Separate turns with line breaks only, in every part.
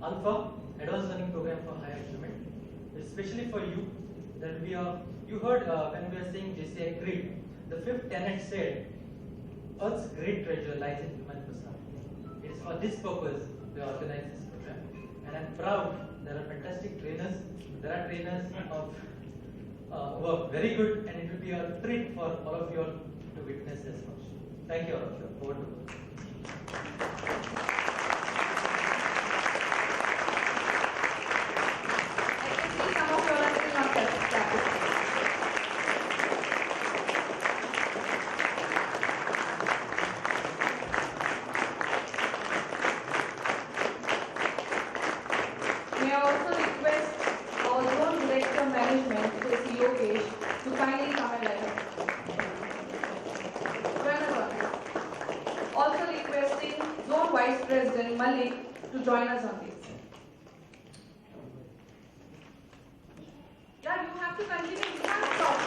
Alpha, Advanced Learning Program for Higher Achievement. Especially for you, that you heard when we are saying JCI Creed, the fifth tenet said, Earth's great treasure lies in human personality. It is for this purpose we organize this program. And I'm proud there are fantastic trainers. There are trainers who are very good, and it will be a treat for all of you all to witness as much. Thank you all of you. Over to you.
May I also request our zone director management, Mr. Yogesh, to kindly come and let us. Also requesting zone vice president Malik to join us on this. Yeah, you have to continue. You can't stop.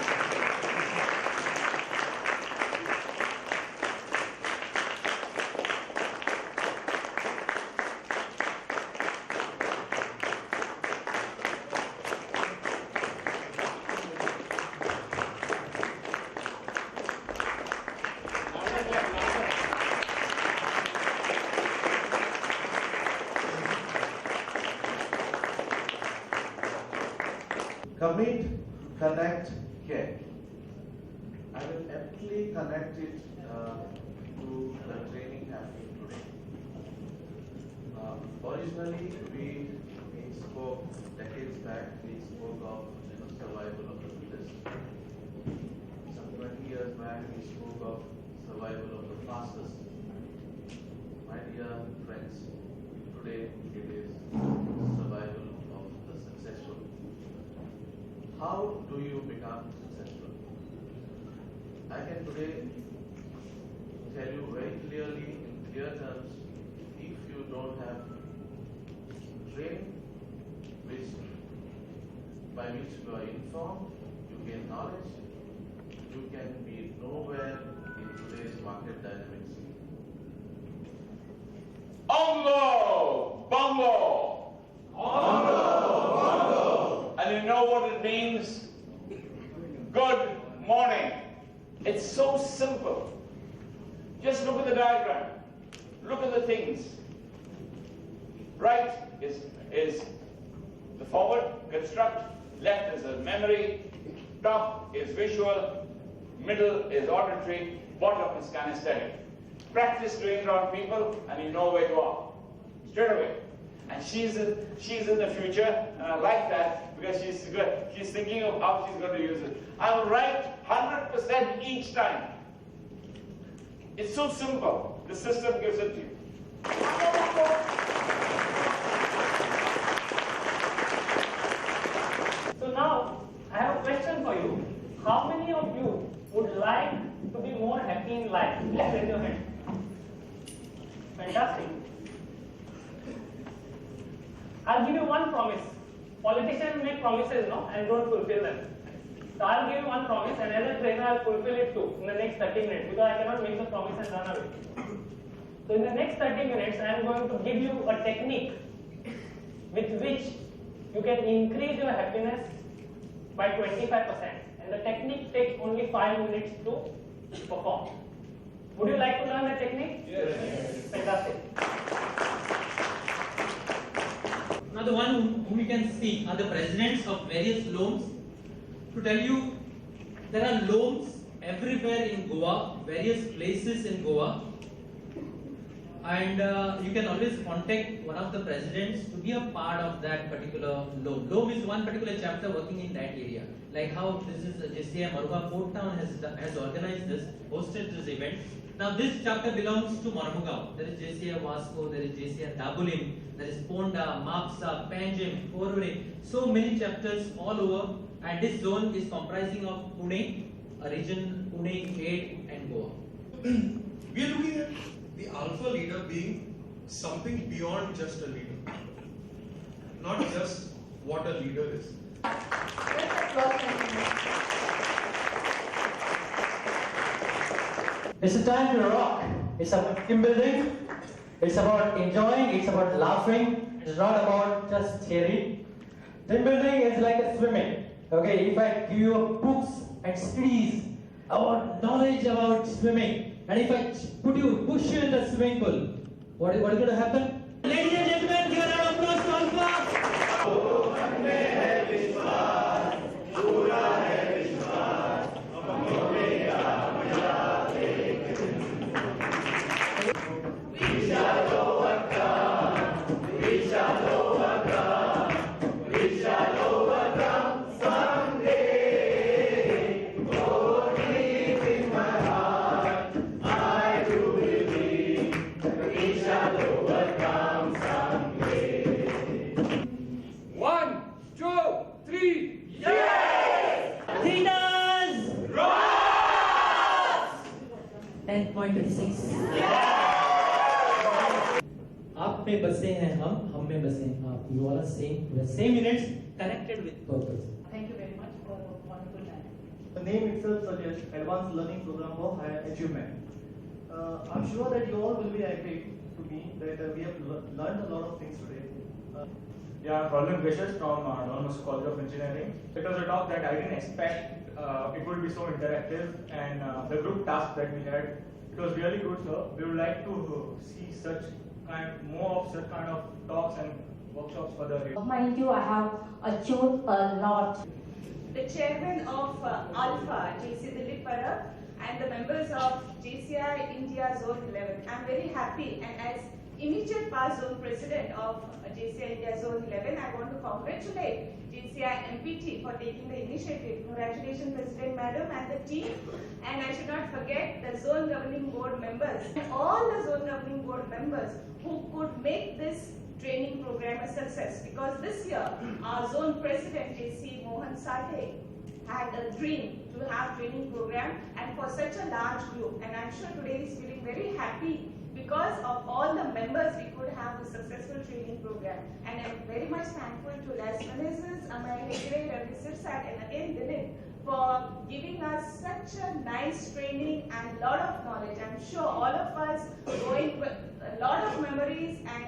Commit, connect, care. I will aptly connect it to the training happening today. Originally, we spoke decades back. We spoke of survival of the fittest. Some 20 years back, we spoke of survival of the fastest. My dear friends, today it is survival of the successful. How do you become successful? I can today tell you very clearly in clear terms, if you don't have training by which you are informed, you gain knowledge, you can be nowhere in today's market dynamics.
Ongo! Bongo!
Bongo! Bongo!
And you know what it means? Good morning. It's so simple. Just look at the diagram. Look at the things. Right is the forward, construct. Left is a memory. Top is visual. Middle is auditory. Bottom is kinesthetic. Practice doing it on people and you know where you are. Straight away. And she's in the future, and I like that because she's good. She's thinking of how she's going to use it. I will write 100% each time. It's so simple. The system gives it to you.
So now, I have a question for you. How many of you would like to be more happy in life? Please raise your hand. Fantastic. I'll give you one promise. Politicians make promises, no, and don't fulfill them. So I'll give you one promise, and as a trainer, I'll fulfill it too in the next 30 minutes because I cannot make the promise and run away. So in the next 30 minutes, I am going to give you a technique with which you can increase your happiness by 25%. And the technique takes only 5 minutes to perform. Would you like to learn the technique?
Yes.
Fantastic. Now the one whom you can see are the presidents of various loams. To tell you, there are loams everywhere in Goa, various places in Goa. And you can always contact one of the presidents to be a part of that particular loam. Loam is one particular chapter working in that area. Like how this is JCI Mormugaon Port Town has organized this, hosted this event. Now this chapter belongs to Mormugaon. There is JCI Vasco, there is JCI Dabolim, there is Ponda, Mapsa, Panjim, Korvare. So many chapters all over, and this zone is comprising of Pune, a region Pune, Khed and Goa.
We are looking at the alpha leader being something beyond just a leader. Not just what a leader is.
It's a time to rock. It's about team building. It's about enjoying. It's about laughing.
It's not about just theory. Team building is like a swimming. Okay, if I give you books and studies about knowledge about swimming, and if I push you in the swimming pool, what is going to happen? Ladies and gentlemen, give a round of applause to Alpha.
One, two, three.
Leaders! 10.26. आप में बसे हैं हम में बसे हैं आप. You all are same units connected with purpose.
Thank you very much for a wonderful time.
The name itself suggests Advanced Learning Program for Higher Achievement. I'm sure that you all will be agree to me that we have learned a lot of things today.
Yeah, I'm Roland Vicious from Anonymous College of Engineering. It was a talk that I didn't expect it would be so interactive, and the group task that we had, it was really good, sir. We would like to see more of such kind of talks and workshops further ahead.
Mind you, I have achieved a lot.
The chairman of Alpha, JC Dilip Parab, and the members of JCI India Zone 11. I'm very happy, and as immediate past zone president of JCI India Zone 11, I want to congratulate JCI MPT for taking the initiative. Congratulations, President Madam and the team. And I should not forget the zone governing board members and all the zone governing board members who could make this training program a success, because this year our zone president JC Mohan Sathe had a dream to have training program and for such a large group, and I'm sure today he's feeling very happy because of all the members we could have a successful training program. And I'm very much thankful to Las Venegas, Amay Hegre, Ravi Sirsat, and again Dilip for giving us such a nice training and lot of knowledge. I'm sure all of us going with a lot of memories, and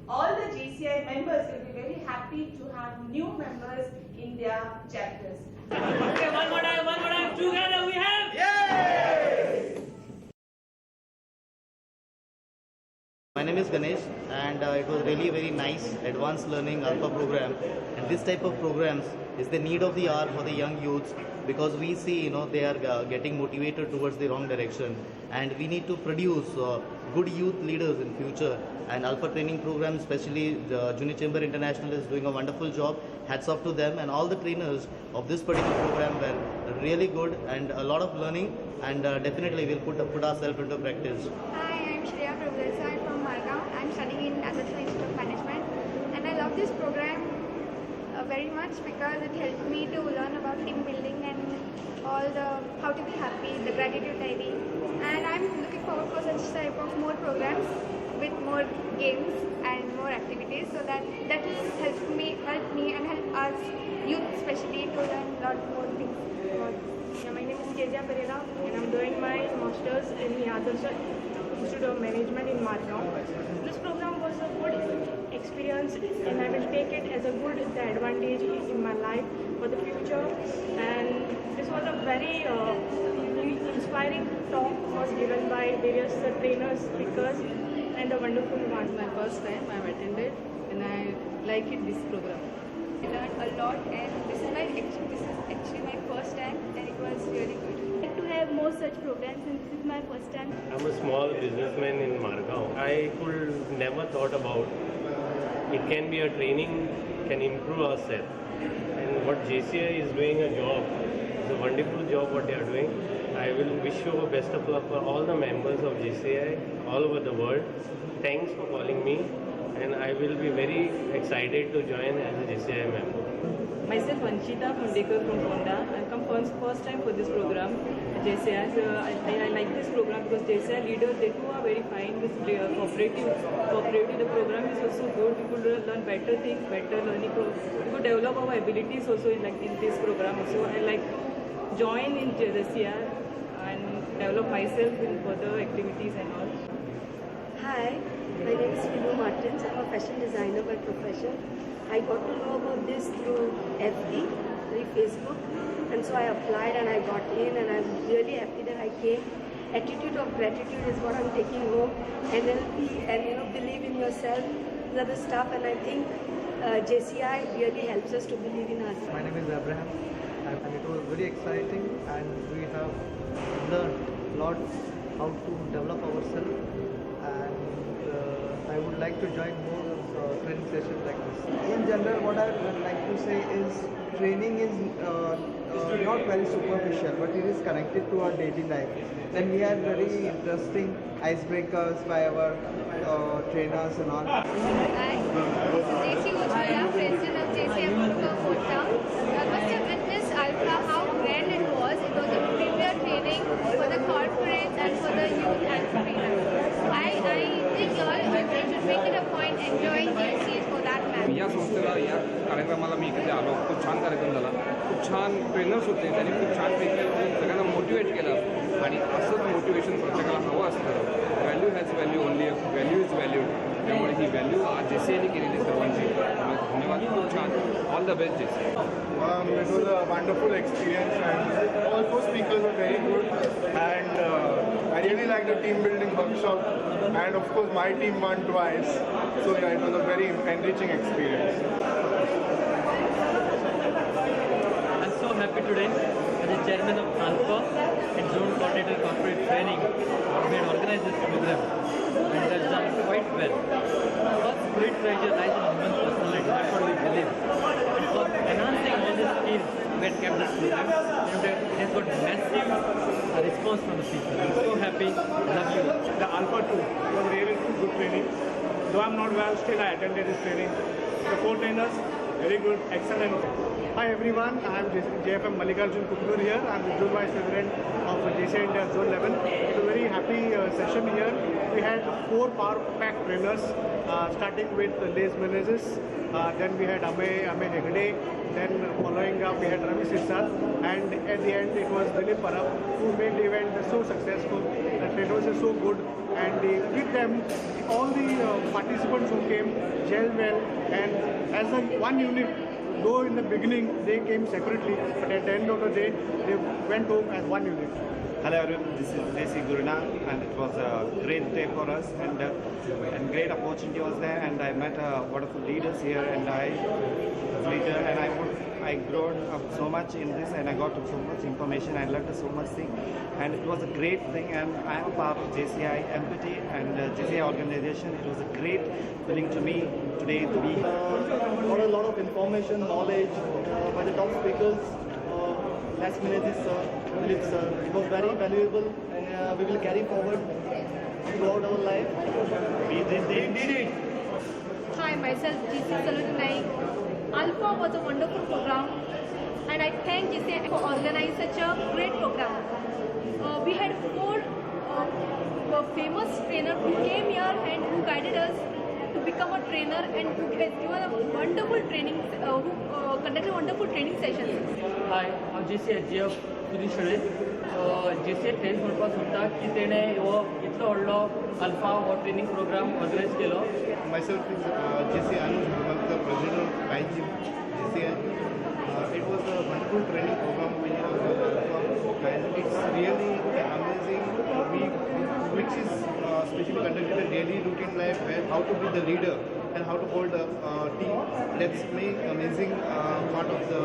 all the JCI members will be very happy to have new members in their chapters.
Okay, one more time, together we have.
My name is Ganesh, and it was really very nice advanced learning alpha program, and this type of programs is the need of the hour for the young youths, because we see they are getting motivated towards the wrong direction, and we need to produce good youth leaders in future. And alpha training program, especially the Junior Chamber International, is doing a wonderful job. Hats off to them, and all the trainers of this particular program were really good, and a lot of learning, and definitely we'll put ourselves into practice.
Hi, I'm Shreya Prabhudesa. I'm from Margao. I'm studying in National Institute of Management, and I love this program very much because it helped me to learn about team building and all the how to be happy, the gratitude diary, and I'm looking forward for such type of more programs with more games and more activities, so that will help me and help us youth especially to learn a lot more things about.
Yeah, my name is Kezia Pereira, and I'm doing my master's in the Adarsh Institute of Management in Margao. This program was a good experience, and I will take it as a good advantage in my life for the future. And this was a very inspiring talk was given by various trainers, speakers, and a wonderful one.
My first time I've attended, and I like this program.
I learned a lot, and this is actually my first time, and it was really good. I'd like to have more such programs, and this is my first time.
I'm a small businessman in Margao. I could never thought about it can be a training, can improve ourselves. And what JCI is doing a job, it's a wonderful job what they are doing. I will wish you the best of luck for all the members of JCI all over the world. Thanks for calling me, and I will be very excited to join as a JCI member.
Myself Vanshita Phundekar from Honda. I come first time for this program, JCI. So I like this program because JCI leaders, they too are very fine with cooperative. The program is also good. We could learn better things, better learning. We could develop our abilities also in this program. Also, I like join in JCI and develop myself in further activities and all.
Hi,
My name is Philo Martins. I'm a fashion designer by profession. I got to know about this through FB, through Facebook, and so I applied and I got in, and I'm really happy that I came. Attitude of gratitude is what I'm taking home. NLP and believe in yourself. These are the stuff, and I think JCI really helps us to believe in ourselves.
My name is Abraham, and it was very exciting, and we have learned a lot how to develop ourselves, and I would like to join more training sessions like this.
In general, what I would like to say is training is not very superficial, but it is connected to our daily life. Then we had very interesting icebreakers by our trainers and all.
Hi, this is JC Ujjwala, President of JCI Gurgaon Fort Town. I must have witnessed Alpha, how grand it was. It was a premier training for the corporates and for the youth entrepreneurs. I think you all should make it a point enjoying JCs for that matter.
या संस्थेला या कार्यक्रमाला मी इकडे आलो. खूप छान कार्यक्रम झाला. खूप छान ट्रेनर्स होते. त्यांनी खूप छानपैकी सगळ्यांना मोटिवेट केलं आणि असंच मोटिवेशन प्रत्येकाला हवं असतं. Value has value only value is value. त्यामुळे ही व्हॅल्यू आज JCIने केलेली सर्वांची. धन्यवाद. खूप छान. All the best JCI.
It was a wonderful experience, and all four speakers were very good, and I really liked the team building workshop, and of course my team won twice, so yeah, it was a very enriching experience.
I'm so happy today as the chairman of Alpha and Zone Coordinator Corporate Training. We had organized this program and it has done quite well. First, great treasure lies in human personality. That's what we believe. And for enhancing all these skills, we had kept this program and it has got massive response from the people. I'm so happy. Love you.
The Alpha 2 was really good training. Though I'm not well, still I attended this training. The four trainers, very good, excellent. Hi everyone, I am JFM Mallikarjun Kuklur here. I am the Zone Vice President of JCI India Zone 11. It's a very happy session here. We had 4 power-packed trainers, starting with Les Menezes, then we had Ame Hegde, then following up we had Ravi Sirsat, and at the end it was Dilip Parab who made the event so successful. The trainers are so good, and with them all the participants who came gelled well, and as a one unit. Though in the beginning they came separately, but at the end of the day they went home as one unit.
Hello everyone, this is Desi Guruna, and it was a great day for us, and great opportunity was there, and I met wonderful leaders here, and I grown up so much in this, and I got so much information, I learned so much thing, and it was a great thing, and I am a part of JCI Empathy and JCI organization. It was a great feeling to me today to be
Got a lot of information, knowledge by the top speakers. Les Menezes sir, Dilip sir. It was very valuable, and we will carry forward throughout our life.
We did it.
Hi, myself GC Saloni Naik. Alpha was a wonderful program, and I thank JCI for organizing such a great program. We had 4 famous trainers who came here and who guided us to become a trainer, and who has given a wonderful training, who conducted wonderful training sessions.
Hi, I'm JCI GF Sudhi Shade. JCI train करपास होता की तेणे इतलो व्हडलो अल्फा हो training programme organise केलो.
Myself is JCI Anuj Bhagalkar, President of IGM JCI. It was a wonderful training program we have, and it's really amazing which is especially conducted in daily routine life, where how to be the leader and how to hold a team. Let's make amazing part of the